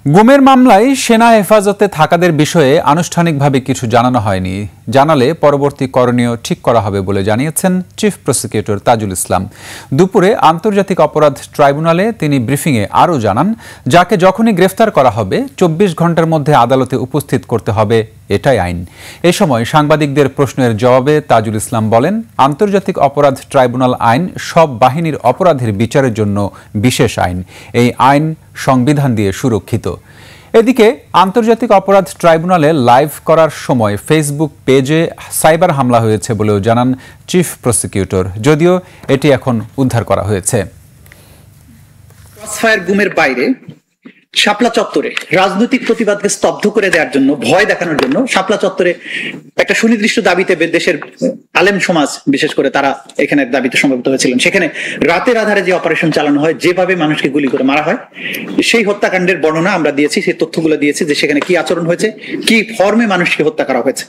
গুমের মামলায় সেনা হেফাজতে থাকাদের বিষয়ে আনুষ্ঠানিকভাবে কিছু জানানো হয়নি। জানালে পরবর্তী করণীয় ঠিক করা হবে বলে জানিয়েছেন চিফ প্রসিকিউটর তাজুল ইসলাম। দুপুরে আন্তর্জাতিক অপরাধ ট্রাইব্যুনালে তিনি ব্রিফিংয়ে আরও জানান, যাকে যখনই গ্রেফতার করা হবে 24 ঘন্টার মধ্যে আদালতে উপস্থিত করতে হবে, এটাই আইন। এ সময় সাংবাদিকদের প্রশ্নের জবাবে তাজুল ইসলাম বলেন, আন্তর্জাতিক অপরাধ ট্রাইব্যুনাল আইন সব বাহিনীর অপরাধের বিচারের জন্য বিশেষ আইন। এই আইন সংবিধান দিয়ে সুরক্ষিত। এদিকে আন্তর্জাতিক অপরাধ ট্রাইব্যুনালে লাইভ করার সময় ফেসবুক পেজে সাইবার হামলা হয়েছে বলেও জানান চিফ প্রসিকিউটর, যদিও এটি এখন উদ্ধার করা হয়েছে। ক্রসফায়ার গুমের বাইরে শাপলা চত্বরে রাজনৈতিক প্রতিবাদকে স্তব্ধ করে দেওয়ার জন্য, ভয় দেখানোর জন্য শাপলা চত্বরে একটা সুনির্দিষ্ট দাবিতে দেশের আলেম সমাজ বিশেষ করে তারা এখানে দাবিতে সমবেত হয়েছিলেন। সেখানে রাতের আধারে যে অপারেশন চালানো হয়, যেভাবে মানুষকে গুলি করে মারা হয়, সেই হত্যাকাণ্ডের বর্ণনা আমরা দিয়েছি, সেই তথ্যগুলো দিয়েছি যে সেখানে কি আচরণ হয়েছে, কি ফর্মে মানুষকে হত্যা করা হয়েছে।